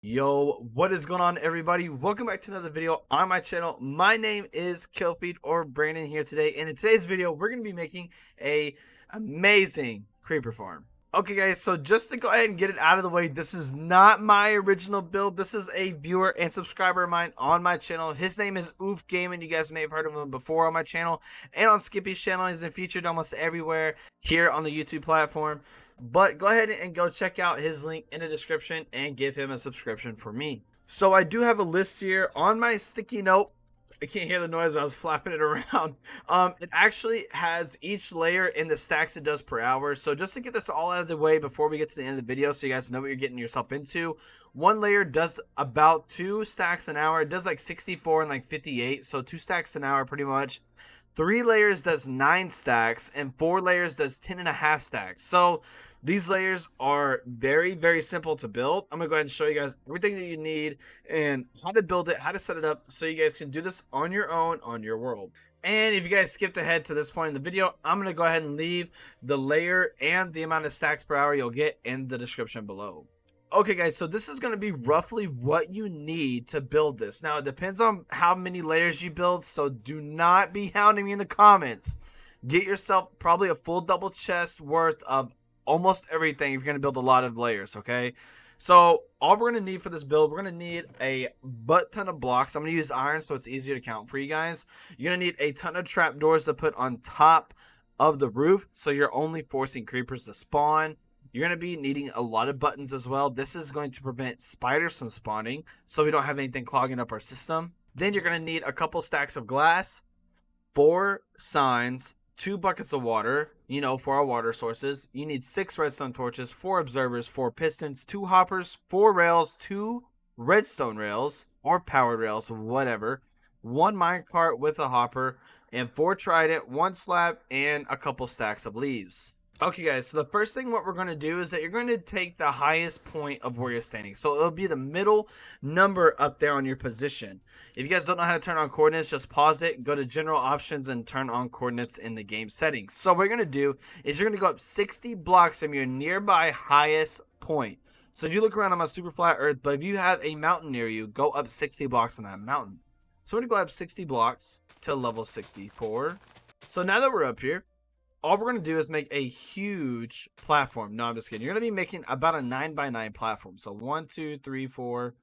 Yo, what is going on, everybody? Welcome back to another video on my channel. My name is KIllFeed or Brandon here today, and in today's video we're going to be making a amazing creeper farm. Okay guys, so just to go ahead and get it out of the way, this is not my original build. This is a viewer and subscriber of mine on my channel. His name is Oof Gaming. You guys may have heard of him before on my channel and on Skippy's channel. He's been featured almost everywhere here on the YouTube platform. But go ahead and go check out his link in the description and give him a subscription for me. So I do have a list here on my sticky note. I can't hear the noise, but I was flapping it around. It actually has each layer in the stacks it does per hour. So just to get this all out of the way before we get to the end of the video so you guys know what you're getting yourself into, one layer does about 2 stacks an hour. It does like 64 and like 58. So 2 stacks an hour pretty much. 3 layers does 9 stacks, and 4 layers does 10.5 stacks. So these layers are very, very simple to build. I'm going to go ahead and show you guys everything that you need and how to build it, how to set it up so you guys can do this on your own on your world. And if you guys skipped ahead to this point in the video, I'm going to go ahead and leave the layer and the amount of stacks per hour you'll get in the description below. Okay guys, so this is going to be roughly what you need to build this. Now it depends on how many layers you build, so do not be hounding me in the comments. Get yourself probably a full double chest worth of almost everything if you're going to build a lot of layers, okay? So all we're going to need for this build, we're going to need a butt ton of blocks. I'm going to use iron so it's easier to count for you guys. You're going to need a ton of trapdoors to put on top of the roof, so you're only forcing creepers to spawn. You're going to be needing a lot of buttons as well. This is going to prevent spiders from spawning, so we don't have anything clogging up our system. Then you're going to need a couple stacks of glass, 4 signs, 2 buckets of water, for our water sources. You need 6 redstone torches, 4 observers, 4 pistons, 2 hoppers, 4 rails, 2 redstone rails, or powered rails, whatever, 1 minecart with a hopper, and 4 trident, 1 slab, and a couple stacks of leaves. Okay guys, so the first thing what we're going to do is that you're going to take the highest point of where you're standing. So it'll be the middle number up there on your position. If you guys don't know how to turn on coordinates, just pause it, go to general options, and turn on coordinates in the game settings. So what you're going to do is you're going to go up 60 blocks from your nearby highest point. So if you look around on my super flat earth, but if you have a mountain near you, go up 60 blocks on that mountain. So we're going to go up 60 blocks to level 64. So now that we're up here, all we're going to do is make a huge platform. No, I'm just kidding. You're going to be making about a 9x9 platform. So 1, 2, 3, 4,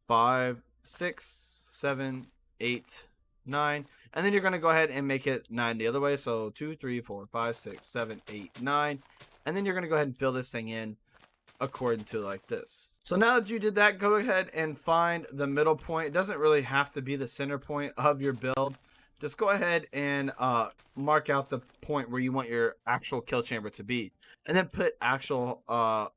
5, 6, 7, 8, 9. And then you're going to go ahead and make it 9 the other way. So 2, 3, 4, 5, 6, 7, 8, 9. And then you're going to go ahead and fill this thing in according to like this. So now that you did that, go ahead and find the middle point. It doesn't really have to be the center point of your build. Just go ahead and mark out the point where you want your actual kill chamber to be. And then put actual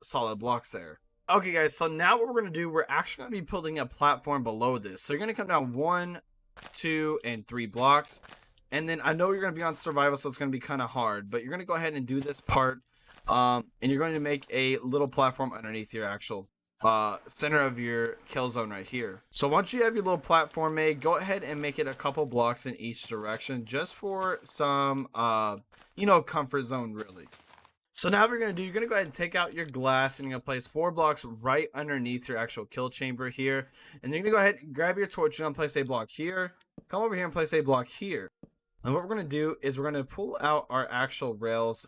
solid blocks there. Okay guys, so now what we're going to do, we're actually going to be building a platform below this. So you're going to come down 1, 2, and 3 blocks. And then I know you're going to be on survival, so it's going to be kind of hard. But you're going to go ahead and do this part. And you're going to make a little platform underneath your actual center of your kill zone right here. So once you have your little platform made, go ahead and make it a couple blocks in each direction just for some comfort zone really. So now what you're going to do, you're going to go ahead and take out your glass and you're going to place 4 blocks right underneath your actual kill chamber here. And you're going to go ahead and grab your torch and place a block here, come over here and place a block here. And what we're going to do is we're going to pull out our actual rails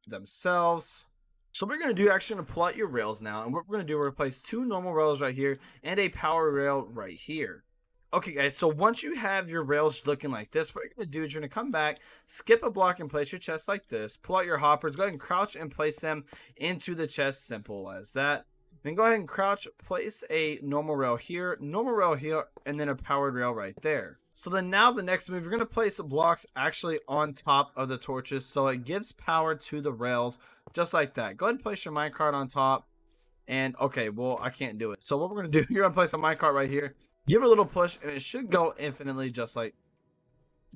themselves. So what we're going to do, actually going to pull out your rails now, and what we're going to do, we're going to place 2 normal rails right here and a power rail right here. Okay guys, so once you have your rails looking like this, what you're going to do is you're going to come back, skip a block and place your chest like this, pull out your hoppers, go ahead and crouch and place them into the chest, simple as that. Then go ahead and crouch, place a normal rail here, and then a powered rail right there. So then now the next move, you're going to place blocks actually on top of the torches so it gives power to the rails just like that. Go ahead and place your minecart on top. And okay, well, I can't do it. So what we're going to do, you're going to place a minecart right here. Give it a little push and it should go infinitely just like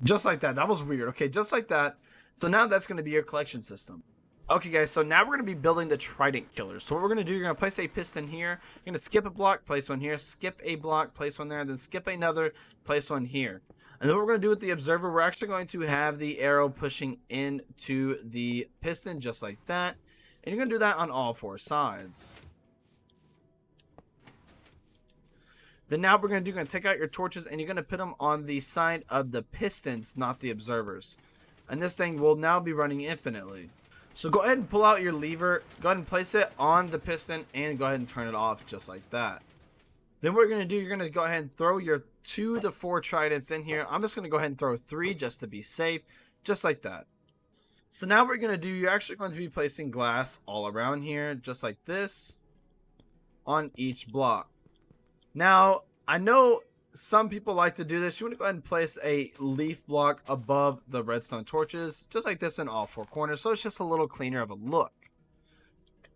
that. That was weird. Okay, just like that. So now that's going to be your collection system. Okay guys, so now we're going to be building the Trident Killer. So what we're going to do, you're going to place a piston here, you're going to skip a block, place one here, skip a block, place one there, then skip another, place one here. And then what we're going to do with the observer, we're actually going to have the arrow pushing into the piston just like that. And you're going to do that on all 4 sides. Then now we're going to take out your torches and you're going to put them on the side of the pistons, not the observers. And this thing will now be running infinitely. So go ahead and pull out your lever, go ahead and place it on the piston and go ahead and turn it off just like that. Then what you're going to do, you're going to go ahead and throw your 2 to 4 tridents in here. I'm just going to go ahead and throw 3 just to be safe, just like that. So now what you're going to do, you're actually going to be placing glass all around here, just like this, on each block. Now, I know some people like to do this. You want to go ahead and place a leaf block above the redstone torches, just like this in all 4 corners, so it's just a little cleaner of a look.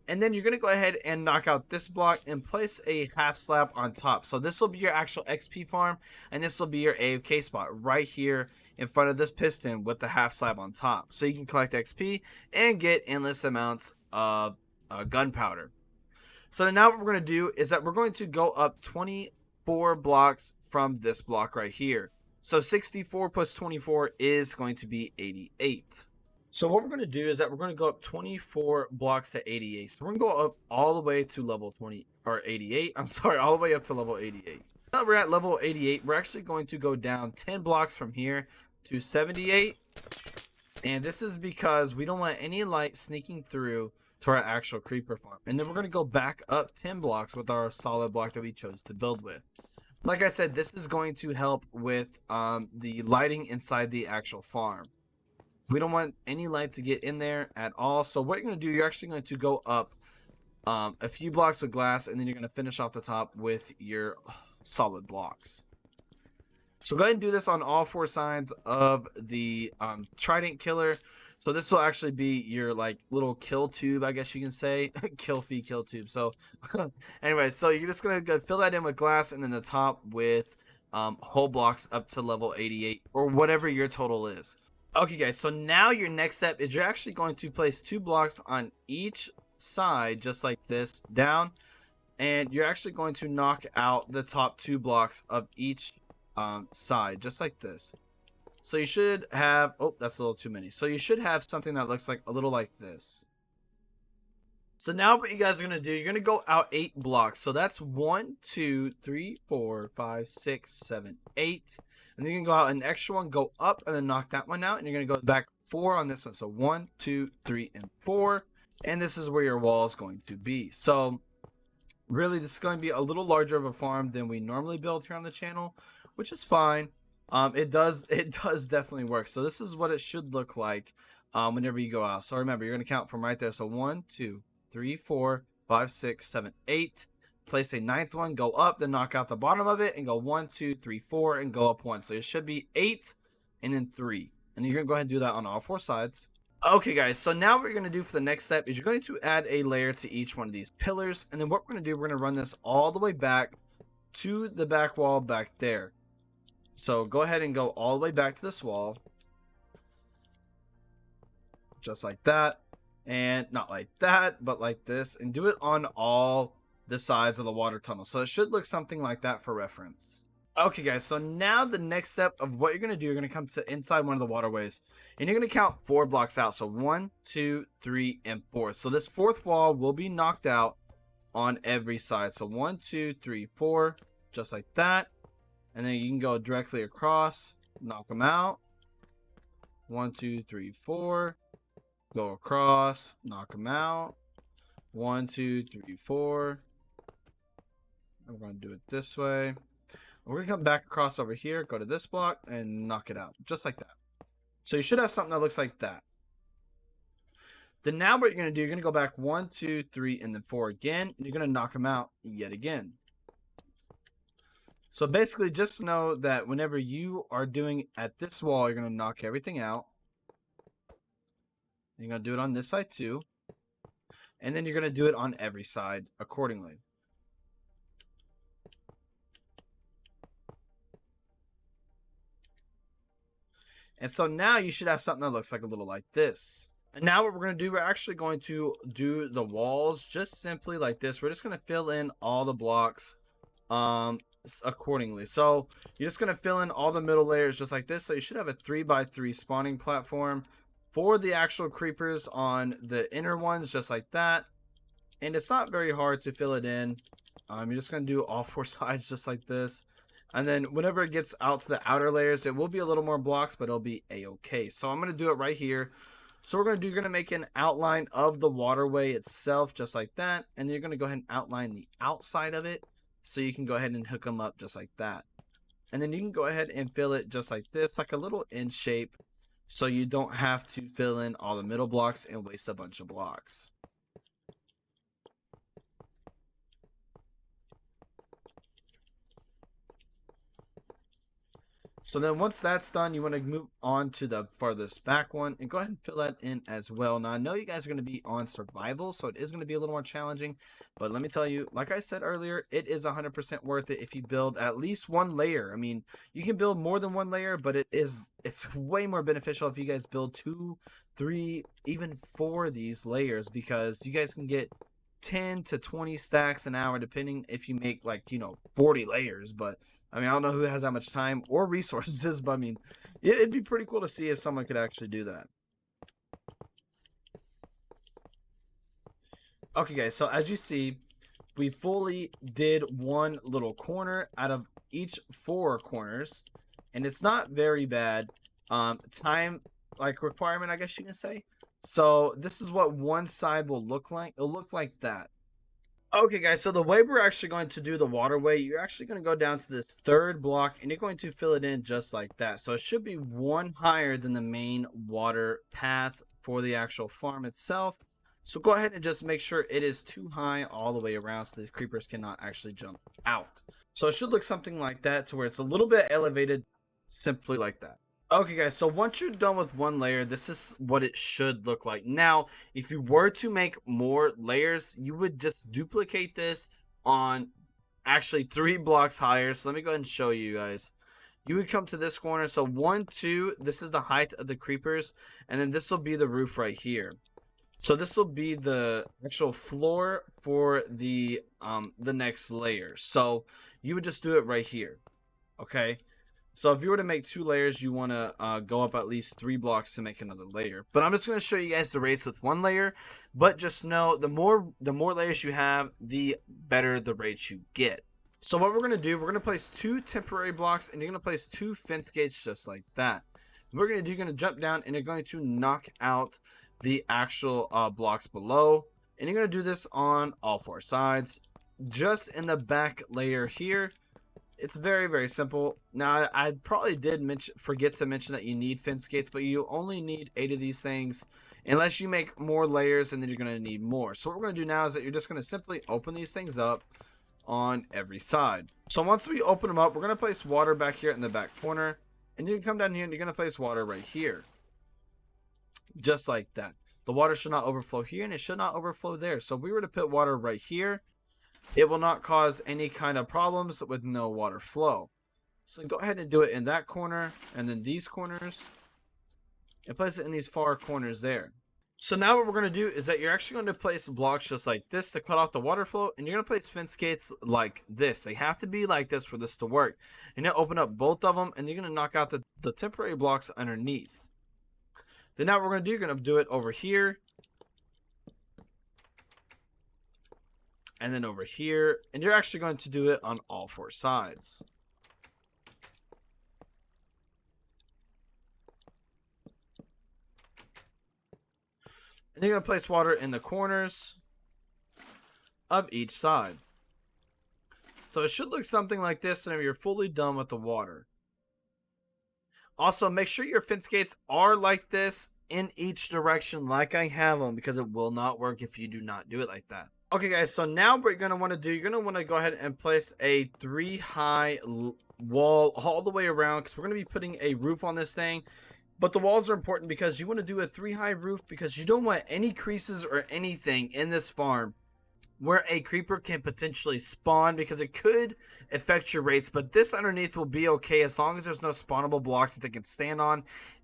And then you're going to go ahead and knock out this block and place a half slab on top. So this will be your actual XP farm, and this will be your AFK spot right here in front of this piston with the half slab on top. So you can collect XP and get endless amounts of gunpowder. So now what we're going to do is that we're going to go up 24 blocks from this block right here. So 64 plus 24 is going to be 88. So what we're going to do is that we're going to go up 24 blocks to 88. So we're going to go up all the way to level 20 or 88. I'm sorry, all the way up to level 88. Now that we're at level 88, we're actually going to go down 10 blocks from here to 78. And this is because we don't want any light sneaking through to our actual creeper farm. And then we're going to go back up 10 blocks with our solid block that we chose to build with. Like I said, this is going to help with the lighting inside the actual farm. We don't want any light to get in there at all. So what you're going to do, you're actually going to go up a few blocks with glass, and then you're going to finish off the top with your solid blocks. So go ahead and do this on all 4 sides of the Trident Killer. So this will actually be your like little kill tube, I guess you can say. KIllFeed kill tube. So anyway, so you're just going to go fill that in with glass, and then the top with whole blocks up to level 88 or whatever your total is. Okay guys, so now your next step is you're actually going to place 2 blocks on each side, just like this, down, and you're actually going to knock out the top 2 blocks of each side, just like this. So you should have, oh, that's a little too many. So you should have something that looks like a little like this. So now what you guys are going to do, you're going to go out 8 blocks. So that's 1, 2, 3, 4, 5, 6, 7, 8. And then you can go out an extra one, go up, and then knock that one out. And you're going to go back 4 on this one. So 1, 2, 3, and 4. And this is where your wall is going to be. So really, this is going to be a little larger of a farm than we normally build here on the channel, which is fine. It does definitely work. So this is what it should look like whenever you go out. So remember, you're going to count from right there. So 1, 2, 3, 4, 5, 6, 7, 8. Place a 9th one, go up, then knock out the bottom of it, and go 1, 2, 3, 4, and go up 1. So it should be 8 and then 3. And you're going to go ahead and do that on all 4 sides. Okay guys, so now what you're going to do for the next step is you're going to add a layer to each one of these pillars. And then what we're going to do, we're going to run this all the way back to the back wall back there. So go ahead and go all the way back to this wall. Just like that. And not like that, but like this. And do it on all the sides of the water tunnel. So it should look something like that for reference. Okay guys, so now the next step of what you're going to do, you're going to come to inside one of the waterways. And you're going to count 4 blocks out. So 1, 2, 3, and 4. So this 4th wall will be knocked out on every side. So 1, 2, 3, 4. Just like that. And then you can go directly across. Knock them out. 1, 2, 3, 4. Go across. Knock them out. 1, 2, 3, 4. I'm going to do it this way. We're going to come back across over here, go to this block, and knock it out. Just like that. So you should have something that looks like that. Then now what you're going to do, you're going to go back 1, 2, 3, and then 4 again. And you're going to knock them out yet again. So basically just know that whenever you are doing at this wall, you're going to knock everything out. You're going to do it on this side too. And then you're going to do it on every side accordingly. And so now you should have something that looks like a little like this. And now what we're going to do, we're actually going to do the walls just simply like this. We're just going to fill in all the blocks accordingly. So you're just going to fill in all the middle layers just like this. So you should have a 3x3 spawning platform for the actual creepers on the inner ones, just like that. And it's not very hard to fill it in. You're just going to do all 4 sides just like this. And then whenever it gets out to the outer layers, it will be a little more blocks, but it'll be a-okay. So I'm going to do it right here. So we're going to make an outline of the waterway itself, just like that. And then you're going to go ahead and outline the outside of it. So you can go ahead and hook them up just like that. And then you can go ahead and fill it just like this, like a little N shape. So you don't have to fill in all the middle blocks and waste a bunch of blocks. So then once that's done, you want to move on to the farthest back one and go ahead and fill that in as well. Now, I know you guys are going to be on survival, so it is going to be a little more challenging. But let me tell you, like I said earlier, it is 100% worth it if you build at least 1 layer. I mean, you can build more than 1 layer, but it's way more beneficial if you guys build 2, 3, even 4 of these layers, because you guys can get 10 to 20 stacks an hour, depending if you make, like, 40 layers. But I mean, I don't know who has that much time or resources, but I mean, it'd be pretty cool to see if someone could actually do that. Okay, guys, so as you see, we fully did 1 little corner out of each 4 corners, and it's not very bad time like requirement, I guess you can say. So this is what one side will look like. It'll look like that. Okay, guys, so the way we're actually going to do the waterway, you're actually going to go down to this 3rd block, and you're going to fill it in just like that. So it should be 1 higher than the main water path for the actual farm itself. So go ahead and just make sure it is 2 high all the way around so the creepers cannot actually jump out. So it should look something like that, to where it's a little bit elevated, simply like that. Okay, guys, so once you're done with 1 layer, this is what it should look like. Now, if you were to make more layers, you would just duplicate this on actually 3 blocks higher. So let me go ahead and show you guys. You would come to this corner. So 1, 2, this is the height of the creepers, and then this will be the roof right here. So this will be the actual floor for the next layer. So you would just do it right here. Okay. So if you were to make 2 layers, you want to go up at least 3 blocks to make another layer. But I'm just going to show you guys the rates with 1 layer. But just know, the more layers you have, the better the rates you get. So what we're going to do, we're going to place 2 temporary blocks, and you're going to place 2 fence gates just like that. What we're going to do, you're going to jump down, and you're going to knock out the actual blocks below. And you're going to do this on all 4 sides. Just in the back layer here, it's very, very simple. Now, I probably did forget to mention that you need fence gates, but you only need 8 of these things, unless you make more layers, and then you're going to need more. So what we're going to do now is that you're just going to simply open these things up on every side. So once we open them up, we're going to place water back here in the back corner, and you can come down here and you're going to place water right here. Just like that. The water should not overflow here, and it should not overflow there. So if we were to put water right here, it will not cause any kind of problems with no water flow. So go ahead and do it in that corner, and then these corners, and place it in these far corners there. So now what we're going to do is that you're actually going to place blocks just like this to cut off the water flow, and you're going to place fence gates like this. They have to be like this for this to work. And you're going to open up both of them, and you're going to knock out the temporary blocks underneath. Then now what we're going to do, you're going to do it over here, and then over here, and you're actually going to do it on all 4 sides. And you're going to place water in the corners of each side. So it should look something like this whenever you're fully done with the water. Also, make sure your fence gates are like this in each direction like I have them, because it will not work if you do not do it like that. Okay, guys, so now what you're going to want to do, you're going to want to go ahead and place a 3 high wall all the way around, because we're going to be putting a roof on this thing. But the walls are important because you want to do a 3 high roof, because you don't want any creases or anything in this farm where a creeper can potentially spawn, because it could affect your rates. But this underneath will be okay as long as there's no spawnable blocks that they can stand on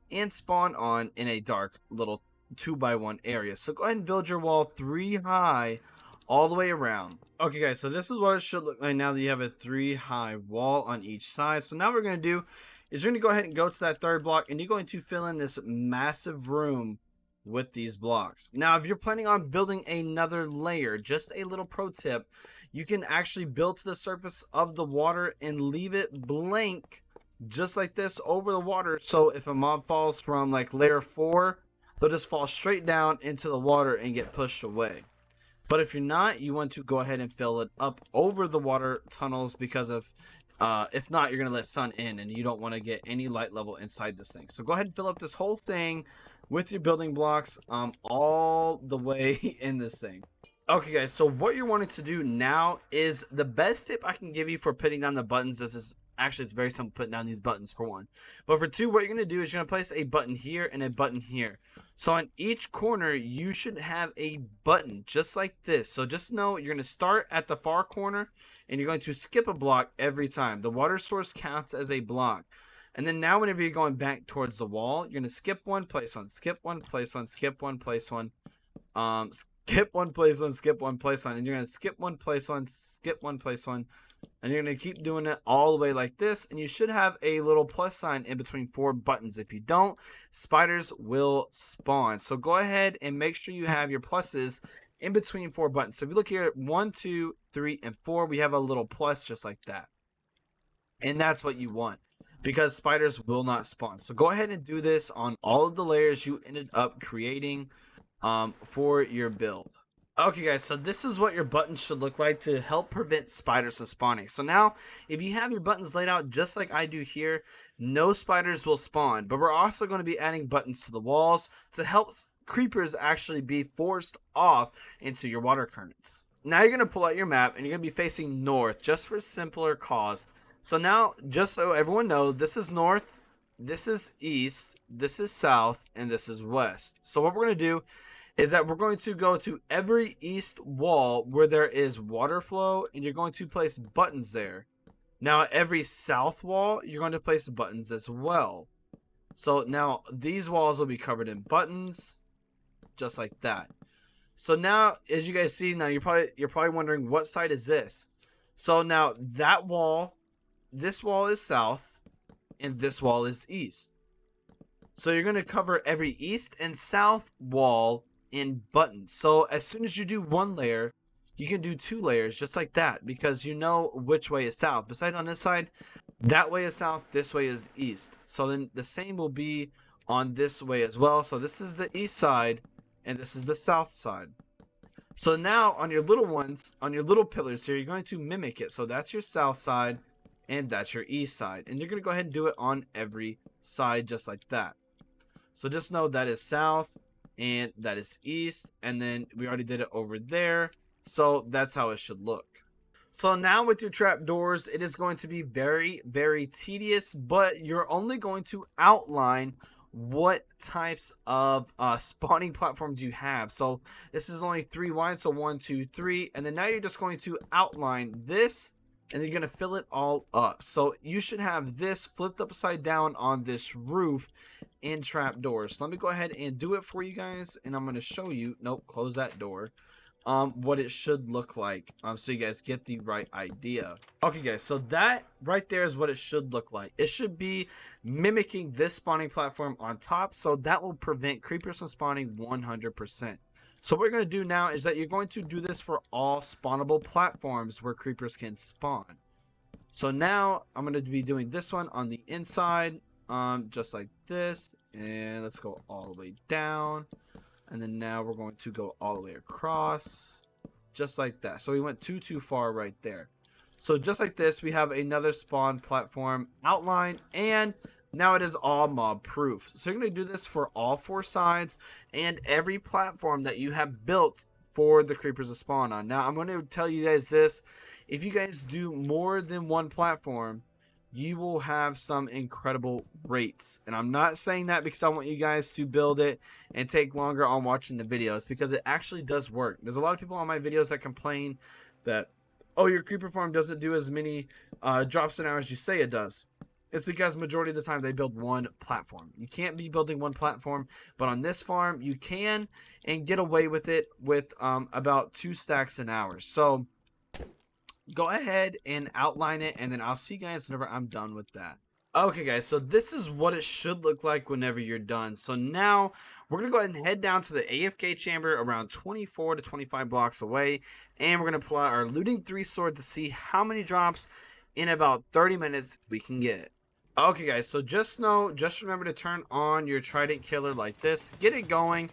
and spawn on in a dark little 2x1 area. So go ahead and build your wall 3 high all the way around. Okay, guys, so this is what it should look like now that you have a 3 high wall on each side. So now what we're going to do is you're going to go ahead and go to that 3rd block, and you're going to fill in this massive room with these blocks. Now, if you're planning on building another layer, just a little pro tip, you can actually build to the surface of the water and leave it blank just like this over the water. So if a mob falls from like layer 4, they'll just fall straight down into the water and get pushed away. But if you're not, you want to go ahead and fill it up over the water tunnels, because of if not, you're going to let sun in and you don't want to get any light level inside this thing. So go ahead and fill up this whole thing with your building blocks all the way in this thing. Okay guys, so what you're wanting to do now is the best tip I can give you for putting down the buttons. This is actually, it's very simple putting down these buttons for one. But for two, what you're going to do is you're going to place a button here and a button here. So on each corner, you should have a button just like this. So just know you're going to start at the far corner and you're going to skip a block every time. The water source counts as a block. And then now whenever you're going back towards the wall, you're going to skip one, place one, skip one, place one, skip one, place one, skip one, place one, skip one, place one, and you're going to skip one, place one, skip one, place one, and you're going to keep doing it all the way like this, and you should have a little plus sign in between 4 buttons. If you don't, spiders will spawn. So go ahead and make sure you have your pluses in between 4 buttons. So if you look here, 1, 2, 3, and 4, we have a little plus just like that. And that's what you want, because spiders will not spawn. So go ahead and do this on all of the layers you ended up creating for your build. Okay guys, so this is what your buttons should look like to help prevent spiders from spawning. So now, if you have your buttons laid out just like I do here, no spiders will spawn. But we're also going to be adding buttons to the walls to help creepers actually be forced off into your water currents. Now you're going to pull out your map and you're going to be facing north, just for simpler cause. So now, just so everyone knows, this is north, this is east, this is south, and this is west. So what we're going to do is that we're going to go to every east wall where there is water flow, and you're going to place buttons there. Now every south wall, you're going to place buttons as well. So now these walls will be covered in buttons, just like that. So now, as you guys see, now you're probably wondering, what side is this? So now that wall, this wall is south, and this wall is east. So you're going to cover every east and south wall in buttons. So as soon as you do one layer, you can do 2 layers just like that, because you know which way is south. Besides, on this side, that way is south, this way is east. So then the same will be on this way as well. So this is the east side and this is the south side. So now on your little ones, on your little pillars here, you're going to mimic it. So that's your south side and that's your east side, and you're going to go ahead and do it on every side just like that. So just know that is south and that is east, and then we already did it over there, so that's how it should look. So now with your trapdoors, it is going to be very, very tedious, but you're only going to outline what types of spawning platforms you have. So this is only 3 wide, so 1, 2, 3, and then now you're just going to outline this, and you're going to fill it all up. So you should have this flipped upside down on this roof in trapdoors. So let me go ahead and do it for you guys, and I'm going to show you, nope, close that door, what it should look like, so you guys get the right idea. Okay guys, so that right there is what it should look like. It should be mimicking this spawning platform on top, so that will prevent creepers from spawning 100%. So what we're going to do now is that you're going to do this for all spawnable platforms where creepers can spawn. So now I'm going to be doing this one on the inside, just like this, and let's go all the way down, and then now we're going to go all the way across, just like that. So we went too far right there. So just like this, we have another spawn platform outline, and now it is all mob proof. So you're going to do this for all 4 sides and every platform that you have built for the creepers to spawn on. Now I'm going to tell you guys this: if you guys do more than 1 platform, you will have some incredible rates. And I'm not saying that because I want you guys to build it and take longer on watching the videos, because it actually does work. There's a lot of people on my videos that complain that, oh, your creeper farm doesn't do as many drops an hour as you say it does. It's because majority of the time they build 1 platform. You can't be building 1 platform, but on this farm you can, and get away with it with about 2 stacks an hour. So go ahead and outline it, and then I'll see you guys whenever I'm done with that. Okay guys, so this is what it should look like whenever you're done. So now we're going to go ahead and head down to the AFK chamber around 24 to 25 blocks away. And we're going to pull out our looting 3 sword to see how many drops in about 30 minutes we can get. Okay guys, so just remember to turn on your Trident Killer like this. Get it going.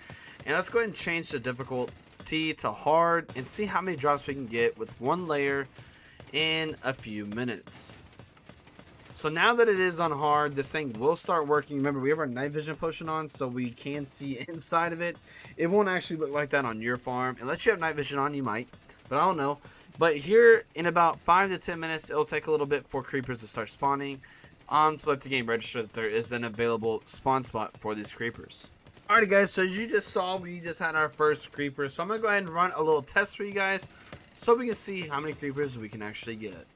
And let's go ahead and change the difficulty to hard and see how many drops we can get with one layer in a few minutes. So now that it is on hard, this thing will start working. Remember, we have our night vision potion on, so we can see inside of it. It won't actually look like that on your farm. Unless you have night vision on, you might. But I don't know. But here, in about 5 to 10 minutes, it'll take a little bit for creepers to start spawning. To let the game register that there is an available spawn spot for these creepers. Alrighty guys, so as you just saw, we just had our first creeper. So I'm going to go ahead and run a little test for you guys, so we can see how many creepers we can actually get.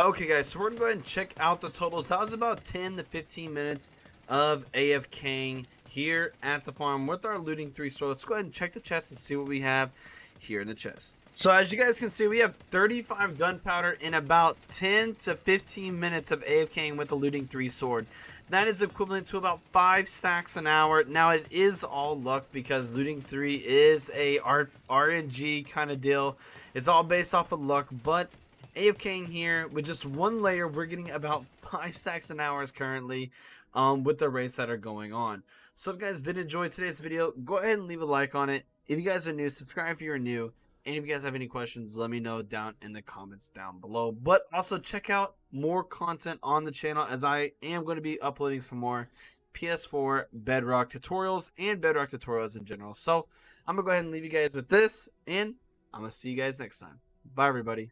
Okay guys, so we're gonna go ahead and check out the totals. That was about 10 to 15 minutes of AFKing here at the farm with our looting 3. So let's go ahead and check the chest and see what we have here in the chest. So as you guys can see, we have 35 gunpowder in about 10 to 15 minutes of AFKing with the looting 3 sword. That is equivalent to about 5 stacks an hour. Now it is all luck because looting 3 is a RNG kind of deal. It's all based off of luck, but AFKing here with just one layer, we're getting about 5 stacks an hour currently with the rates that are going on. So if you guys did enjoy today's video, go ahead and leave a like on it. If you guys are new, subscribe if you're new. And if you guys have any questions, let me know down in the comments down below. But also check out more content on the channel, as I am going to be uploading some more PS4 Bedrock tutorials and Bedrock tutorials in general. So I'm going to go ahead and leave you guys with this, and I'm going to see you guys next time. Bye everybody.